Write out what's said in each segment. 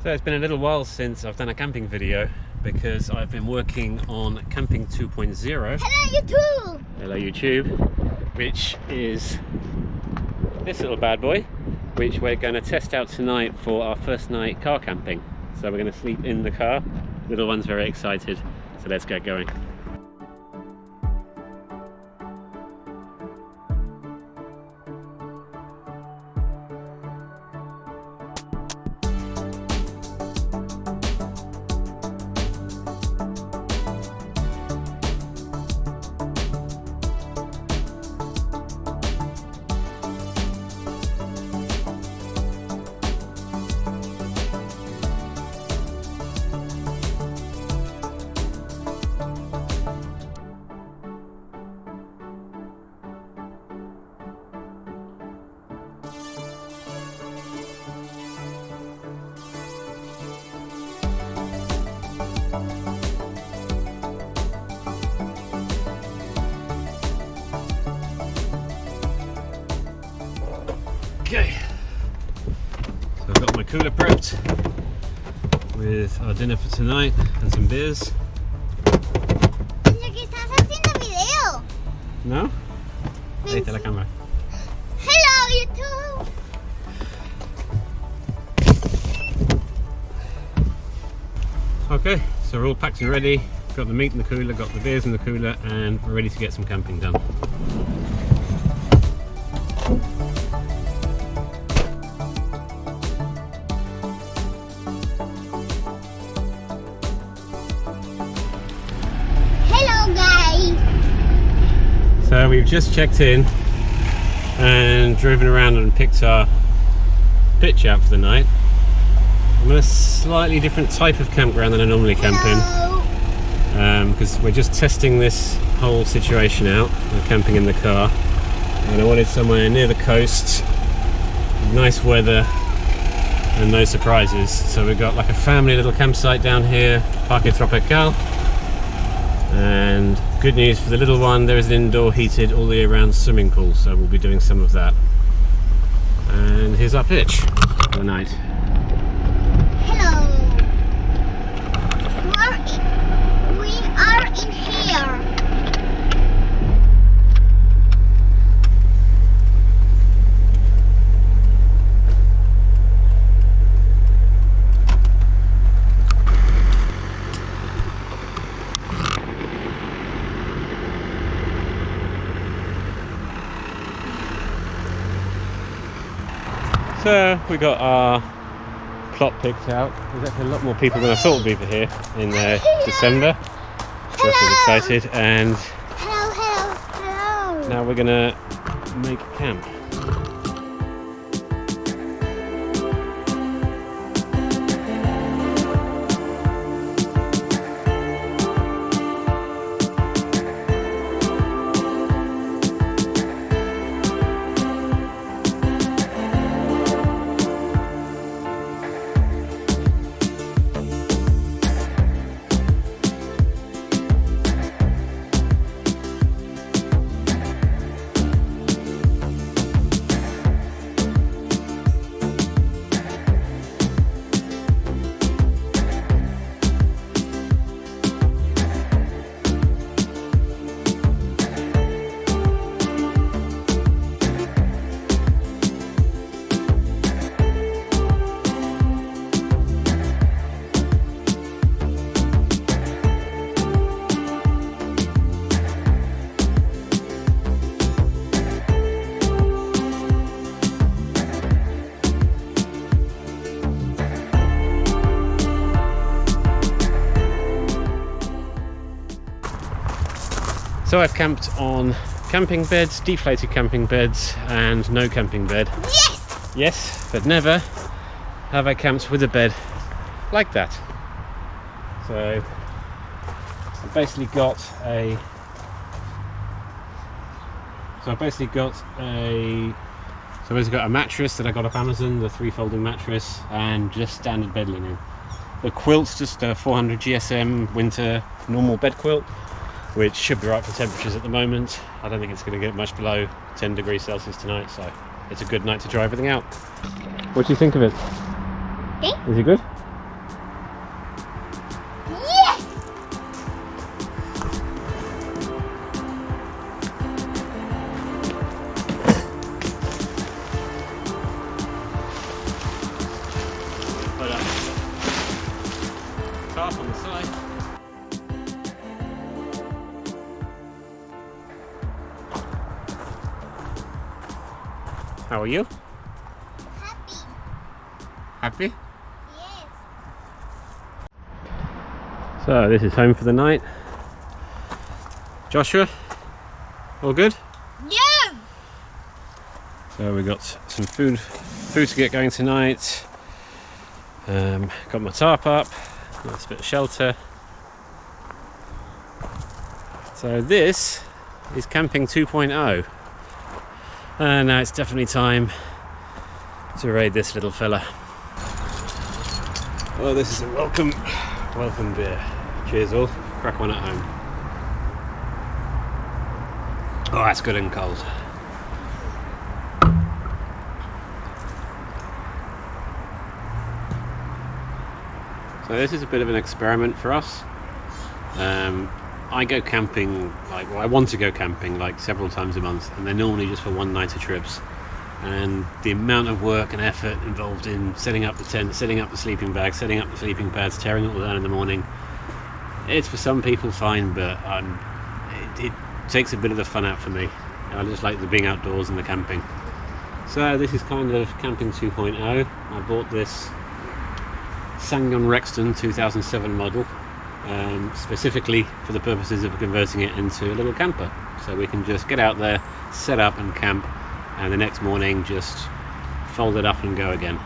So it's been a little while since I've done a camping video because I've been working on Camping 2.0. Hello YouTube! Hello YouTube, which is this little bad boy, which we're going to test out tonight for our first night car camping. So we're going to sleep in the car. Little one's very excited, so let's get going. Okay, so I've got my cooler prepped with our dinner for tonight and some beers. Pensé que estás haciendo video. No? Ahí está la cámara. Hello YouTube! Okay, so we're all packed and ready. Got the meat in the cooler, got the beers in the cooler, and we're ready to get some camping done. Hello guys! So we've just checked in and driven around and picked our pitch out for the night. I'm in a slightly different type of campground than I normally camp in, because we're just testing this whole situation out. We're camping in the car, and I wanted somewhere near the coast, nice weather and no surprises. So we've got like a family little campsite down here, Parque Tropical. And good news for the little one, there is an indoor heated all the year round swimming pool, so we'll be doing some of that. And here's our pitch for the night. Hello! We are in here. So we got our plot picked out. There's actually a lot more people than I thought would be here in December. So I'm excited, and Hello. now we're gonna make camp. So I've camped on camping beds, deflated camping beds, and no camping bed. Yes! Yes, but never have I camped with a bed like that. So I've basically got a mattress that I got off Amazon, the 3-folding mattress, and just standard bed linen. The quilt's just a 400 GSM winter normal bed quilt, which should be right for temperatures at the moment. I don't think it's going to get much below 10 degrees Celsius tonight, so it's a good night to dry everything out. What do you think of it? Okay. Is it good? tarp on the side. How are you? Happy. Happy? Yes. So this is home for the night. Joshua, all good? Yeah. So we got some food to get going tonight. Got my tarp up, nice bit of shelter. So this is camping 2.0, and now it's definitely time to raid this little fella. Well, this is a welcome beer. Cheers all. Crack one at home. Oh, that's good and cold. So this is a bit of an experiment for us. I go camping, I want to go camping like several times a month, and they're normally just for one-nighter trips. And the amount of work and effort involved in setting up the tent, setting up the sleeping bags, setting up the sleeping pads, tearing it all down in the morning, it's for some people fine, but it takes a bit of the fun out for me. I just like the being outdoors and the camping. So this is kind of camping 2.0. I bought this Sangyon Rexton 2007 model, specifically for the purposes of converting it into a little camper, so we can just get out there, set up and camp, and the next morning just fold it up and go again.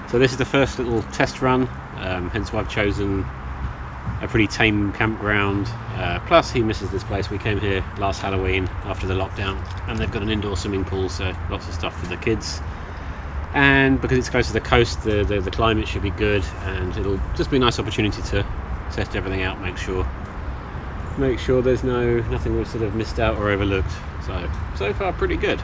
So this is the first little test run, hence why I've chosen a pretty tame campground. Plus he misses this place. We came here last Halloween after the lockdown, and they've got an indoor swimming pool, so lots of stuff for the kids. And because it's close to the coast, the climate should be good, and it'll just be a nice opportunity to test everything out, make sure there's nothing we've sort of missed out or overlooked. So far pretty good.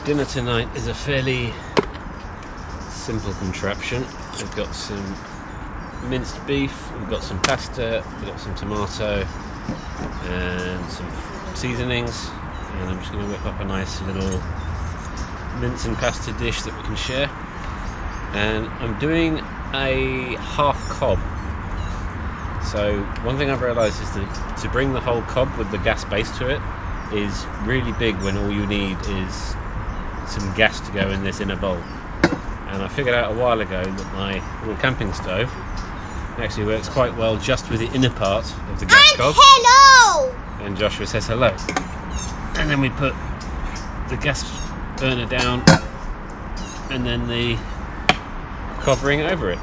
Dinner tonight is a fairly simple contraption. We've got some minced beef, we've got some pasta, we've got some tomato and some seasonings, and I'm just going to whip up a nice little mince and pasta dish that we can share. And I'm doing a half cob. So one thing I've realised is that to bring the whole cob with the gas base to it is really big when all you need is some gas to go in this inner bowl. And I figured out a while ago that my little camping stove actually works quite well just with the inner part of the gas cob. Hello. And Joshua says hello. And then we put the gas burner down and then the cob ring over it.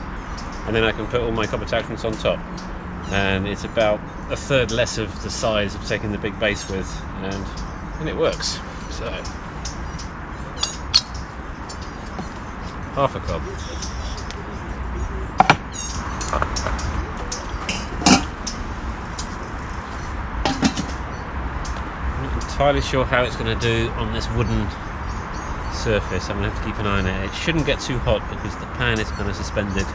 And then I can put all my cob attachments on top. And it's about a third less of the size of taking the big base with, and it works. So half a cob. I'm not entirely sure how it's going to do on this wooden surface. I'm going to have to keep an eye on it. It shouldn't get too hot because the pan is kind of suspended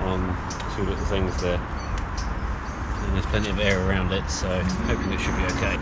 on two little things there, and there's plenty of air around it, so hoping it should be okay.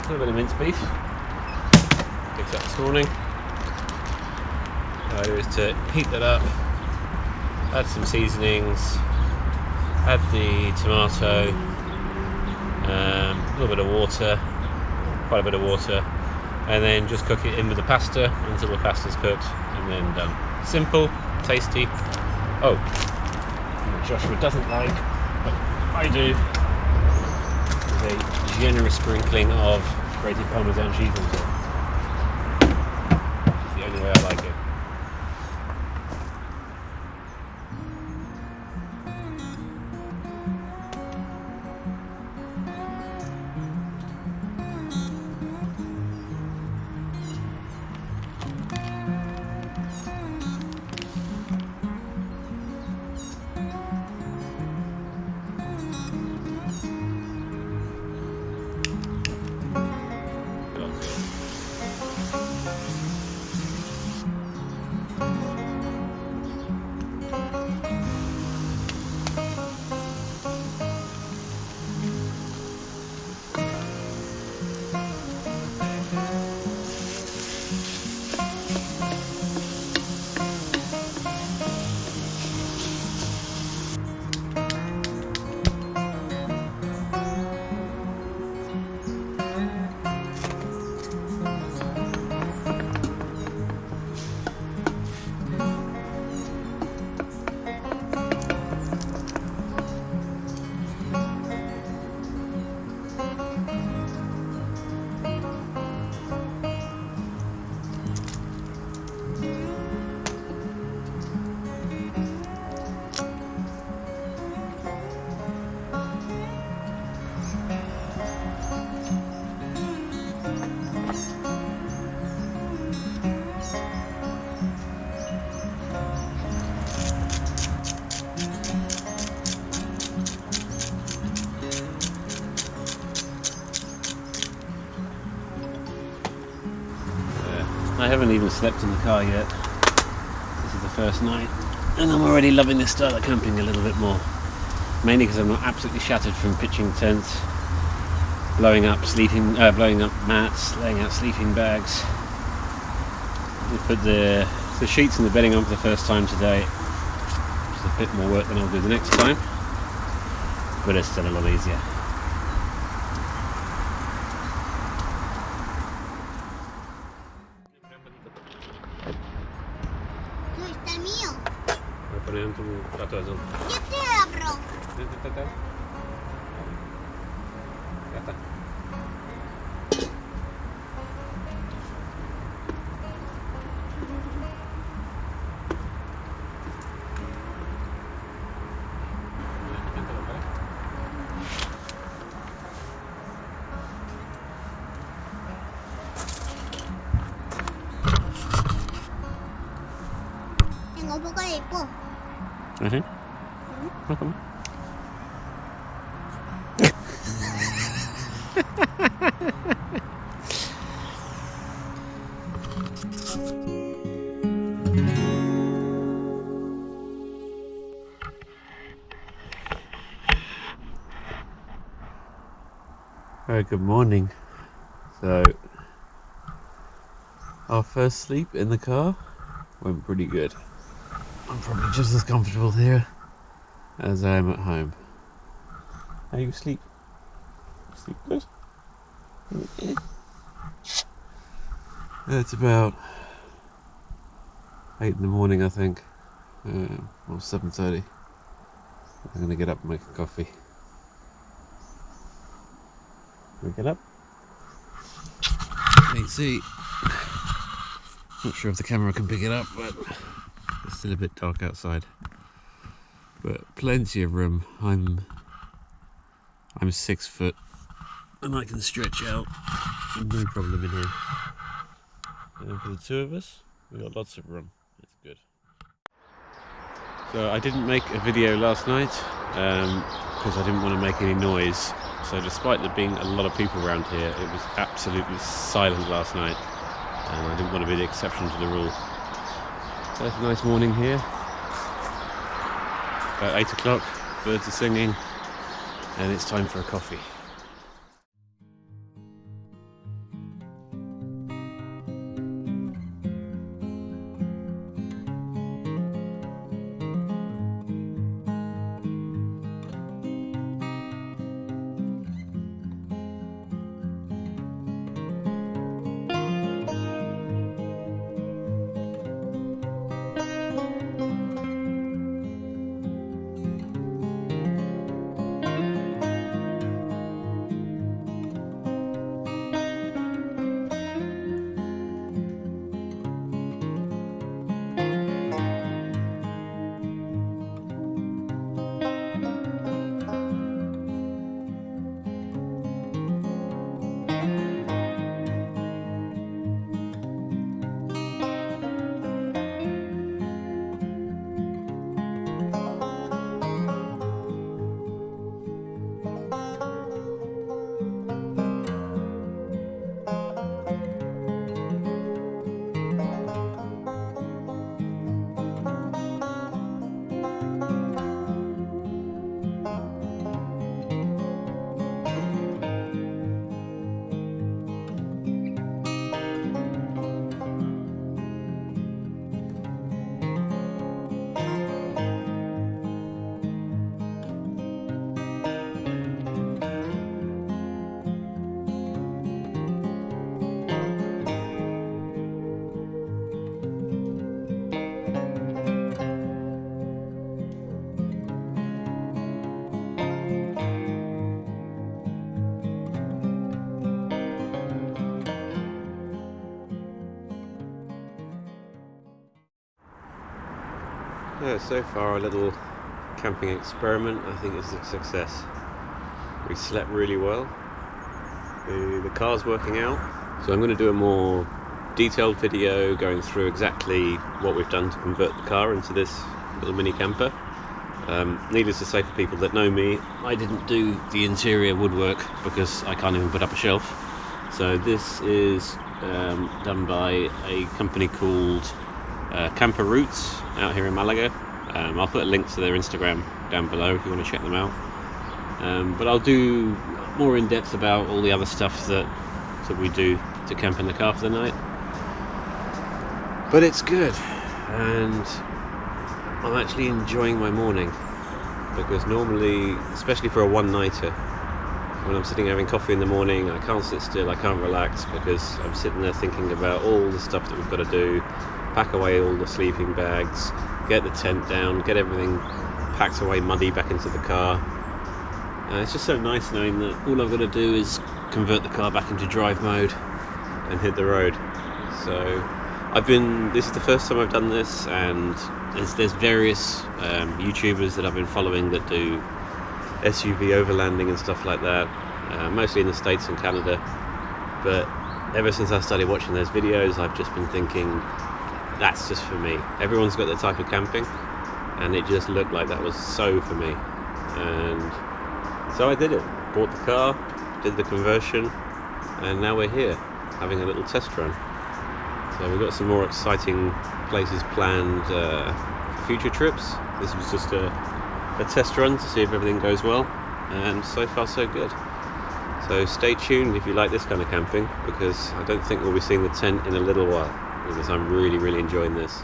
A little bit of minced beef. Picked up this morning. The idea is to heat that up, add some seasonings, Add the tomato, a little bit of water, quite a bit of water, and then just cook it in with the pasta until the pasta's cooked, and then done. Simple, tasty. Oh, what Joshua doesn't like, but I do, is a generous sprinkling of grated Parmesan cheese on top. It's the only way I like it. I haven't even slept in the car yet. This is the first night, and I'm already loving this style of camping a little bit more. Mainly because I'm not absolutely shattered from pitching tents, blowing up mats, laying out sleeping bags. We put the sheets and the bedding on for the first time today. It's a bit more work than I'll do the next time, but it's still a lot easier. No, está el mío. Voy a poner en tu plato azul. Yo te abro. Ya está. Tengo un poco de po. ¿Sí? No, come. Good morning. So, our first sleep in the car went pretty good. I'm probably just as comfortable here as I am at home. How you sleep? Sleep good? Yeah. It's about 8 in the morning, I think, or 7:30. I'm gonna get up and make a coffee. Can we get up? You can see. Not sure if the camera can pick it up, but it's still a bit dark outside. But plenty of room. I'm 6 foot, and I can stretch out. No problem in here. And for the two of us, we've got lots of room. It's good. So I didn't make a video last night because I didn't want to make any noise. So despite there being a lot of people around here, it was absolutely silent last night, and I didn't want to be the exception to the rule. So it's a nice morning here. About 8 o'clock, birds are singing, and it's time for a coffee. So far a little camping experiment, I think is a success. We slept really well. The car's working out. So I'm going to do a more detailed video going through exactly what we've done to convert the car into this little mini camper. Needless to say, for people that know me, I didn't do the interior woodwork because I can't even put up a shelf. So this is done by a company called Camper Roots out here in Malaga. I'll put a link to their Instagram down below if you want to check them out. But I'll do more in depth about all the other stuff that we do to camp in the car for the night. But it's good, and I'm actually enjoying my morning, because normally, especially for a one-nighter, when I'm sitting having coffee in the morning, I can't sit still, I can't relax, because I'm sitting there thinking about all the stuff that we've got to do, pack away all the sleeping bags, get the tent down, get everything packed away muddy back into the car. It's just so nice knowing that all I've got to do is convert the car back into drive mode and hit the road. So this is the first time I've done this, and there's various YouTubers that I've been following that do SUV overlanding and stuff like that, mostly in the States and Canada. But ever since I started watching those videos, I've just been thinking, that's just for me. Everyone's got their type of camping, and it just looked like that was so for me. And so I did it. Bought the car, did the conversion, and now we're here having a little test run. So we've got some more exciting places planned for future trips. This was just a test run to see if everything goes well, and so far so good. So stay tuned if you like this kind of camping, because I don't think we'll be seeing the tent in a little while, because I'm really enjoying this.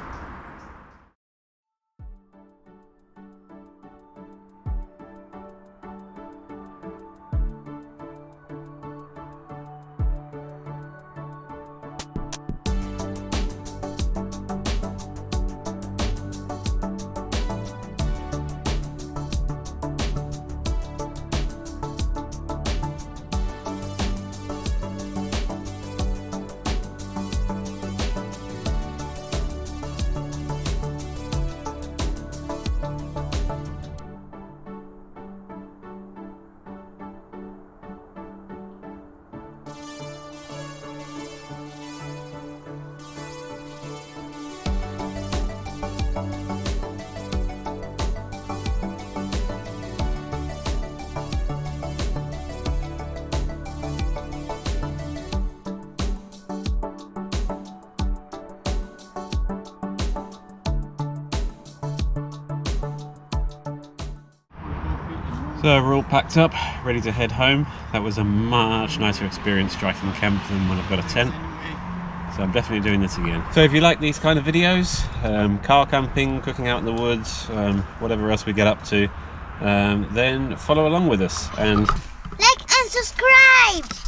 So we're all packed up, ready to head home. That was a much nicer experience driving camp than when I've got a tent. So I'm definitely doing this again. So if you like these kind of videos, car camping, cooking out in the woods, whatever else we get up to, then follow along with us. And Like and subscribe!